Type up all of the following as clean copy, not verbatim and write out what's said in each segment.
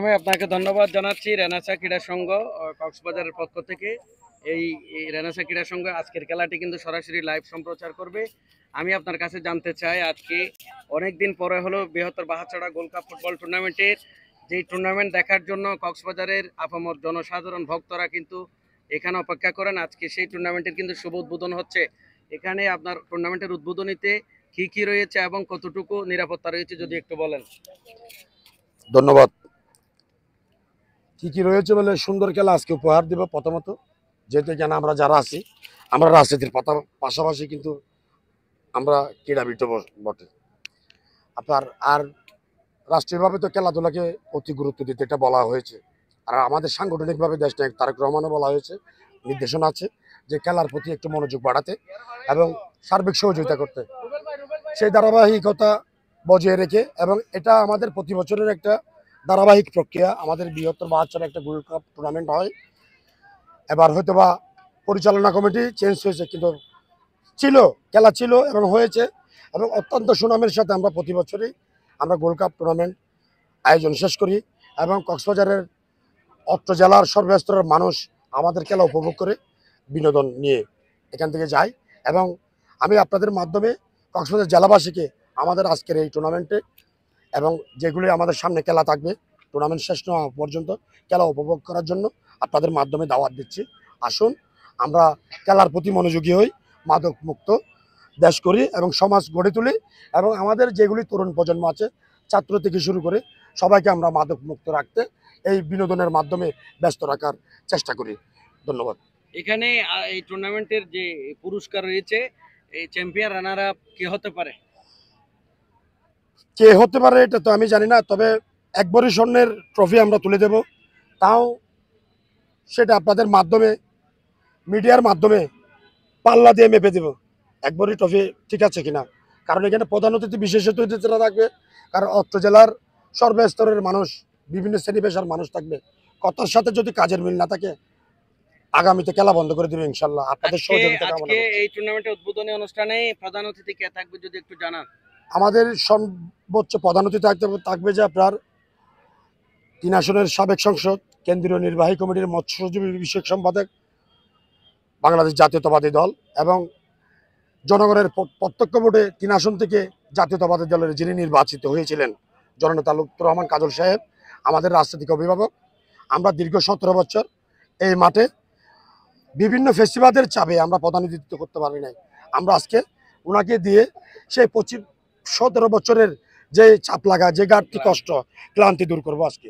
আমি আপনাকে ধন্যবাদ জানাচ্ছি রেনেসা ক্রীড়া সংঘ কক্সবাজারের পক্ষ থেকে। এই রেনেসা ক্রীড়া সংঘ আজকের খেলাটি কিন্তু সরাসরি লাইভ সম্প্রচার করবে। আমি আপনার কাছে জানতে চাই, আজকে অনেক দিন পরে হলো বৃহত্তর বাহাছড়া গোল্ড কাপ ফুটবল টুর্নামেন্টের যেই টুর্নামেন্ট দেখার জন্য কক্সবাজারের আপামর জনসাধারণ ভক্তরা কিন্তু এখানে অপেক্ষা করেন। আজকে সেই টুর্নামেন্টের কিন্তু শুভ উদ্বোধন হচ্ছে। এখানে আপনার টুর্নামেন্টের উদ্বোধনীতে কি কি রয়েছে এবং কতটুকু নিরাপত্তা রয়েছে যদি একটু বলেন। ধন্যবাদ। কি কি রয়েছে বলে সুন্দর খেলা আজকে উপহার দিব। প্রথমত, যেহেতু এখানে আমরা যারা আছি, আমরা রাজনীতির পাশাপাশি কিন্তু আমরা ক্রীড়াবিদ বটে। আপনার আর রাষ্ট্রীয়ভাবে তো খেলাধুলাকে অতি গুরুত্ব দিতে এটা বলা হয়েছে। আর আমাদের সাংগঠনিকভাবে দেশ নায়ক তারেক রহমানও বলা হয়েছে, নির্দেশনা আছে যে খেলার প্রতি একটু মনোযোগ বাড়াতে এবং সার্বিক সহযোগিতা করতে। সেই ধারাবাহিকতা বজায় রেখে, এবং এটা আমাদের প্রতি বছরের একটা ধারাবাহিক প্রক্রিয়া। আমাদের বৃহত্তর বাহাত্তর একটা গোল্ড কাপ টুর্নামেন্ট হয়। এবার হয়তো বা পরিচালনা কমিটি চেঞ্জ হয়েছে, কিন্তু খেলা ছিল এবং হয়েছে, এবং অত্যন্ত সুনামের সাথে আমরা প্রতি বছরই আমরা গোল্ড কাপ টুর্নামেন্ট আয়োজন শেষ করি, এবং কক্সবাজারের অত্র জেলার সর্বস্তরের মানুষ আমাদের খেলা উপভোগ করে বিনোদন নিয়ে এখান থেকে যায়। এবং আমি আপনাদের মাধ্যমে কক্সবাজার জেলাবাসীকে আমাদের আজকের এই টুর্নামেন্টে এবং যেগুলি আমাদের সামনে খেলা থাকবে টুর্নামেন্ট শেষ না হওয়া পর্যন্ত খেলা উপভোগ করার জন্য আপনাদের মাধ্যমে দাওয়াত দিচ্ছি। আসুন, আমরা খেলার প্রতি মনোযোগী হই, মাদক মুক্ত দেশ করি এবং সমাজ গড়ে তুলি, এবং আমাদের যেগুলি তরুণ প্রজন্ম আছে, ছাত্র থেকে শুরু করে সবাইকে আমরা মাদক মুক্ত রাখতে এই বিনোদনের মাধ্যমে ব্যস্ত রাখার চেষ্টা করি। ধন্যবাদ। এখানে এই টুর্নামেন্টের যে পুরস্কার রয়েছে, এই চ্যাম্পিয়ন রানার আপ কি হতে পারে? কে হতে পারে এটা তো আমি জানি না, তবে একবারই স্বর্ণের ট্রফি আমরা তুলে দেব। তাও সেটা আপনাদের মাধ্যমে, মিডিয়ার মাধ্যমে পাল্লা দিয়ে মেপে দেব একবারই ট্রফি ঠিক আছে কিনা। কারণ এখানে প্রধান অতিথি, বিশেষ অতিথিরা থাকবে। কারণ অত্র জেলার সর্বস্তরের মানুষ, বিভিন্ন শ্রেণী পেশার মানুষ থাকবে। কথার সাথে যদি কাজের মিল না থাকে, আগামীতে খেলা বন্ধ করে দেবে ইনশাল্লাহ। আপনাদের সহযোগিতা কামনা আজকে করছি। এই টুর্নামেন্টের উদ্বোধনী অনুষ্ঠানে প্রধান অতিথি কে থাকবে যদি একটু জানান। আমাদের সর্বোচ্চ প্রধান অতিথি থাকবে যে আপনার 3 আসনের সাবেক সংসদ, কেন্দ্রীয় নির্বাহী কমিটির মৎস্যজীবী বিষয়ক সম্পাদক, বাংলাদেশ জাতীয়তাবাদী দল, এবং জনগণের প্রত্যক্ষ ভোটে 3 আসন থেকে জাতীয়তাবাদী দলের যিনি নির্বাচিত হয়েছিলেন, জননেতা লুৎফর রহমান কাজল সাহেব, আমাদের রাজনৈতিক অভিভাবক। আমরা দীর্ঘ 17 বছর এই মাঠে বিভিন্ন ফেস্টিভ্যালের চাপে আমরা প্রতিনিধিত্ব করতে পারি নাই। আমরা আজকে ওনাকে দিয়ে সেই 17 বছরের যে চাপ লাগা, যে ঘাটতি, কষ্ট, ক্লান্তি দূর করবো আজকে।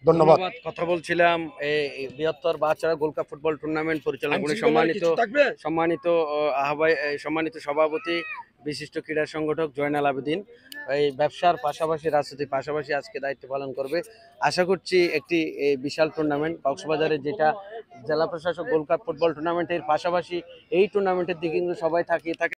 ধন্যবাদ। কথা বলছিলাম এই বৃহত্তর বাচ্চারা গোল্ড কাপ ফুটবল টুর্নামেন্ট পরিচালনা করে সম্মানিত সভাপতি, বিশিষ্ট ক্রীড়া সংগঠক জয়নাল আবেদিন এই ব্যবসার পাশাপাশি রাজনীতির পাশাপাশি আজকে দায়িত্ব পালন করবে। আশা করছি একটি বিশাল টুর্নামেন্ট কক্সবাজারে, যেটা জেলা প্রশাসক গোল্ড কাপ ফুটবল টুর্নামেন্টের পাশাপাশি এই টুর্নামেন্টের দিকে কিন্তু সবাই তাকিয়ে থাকে।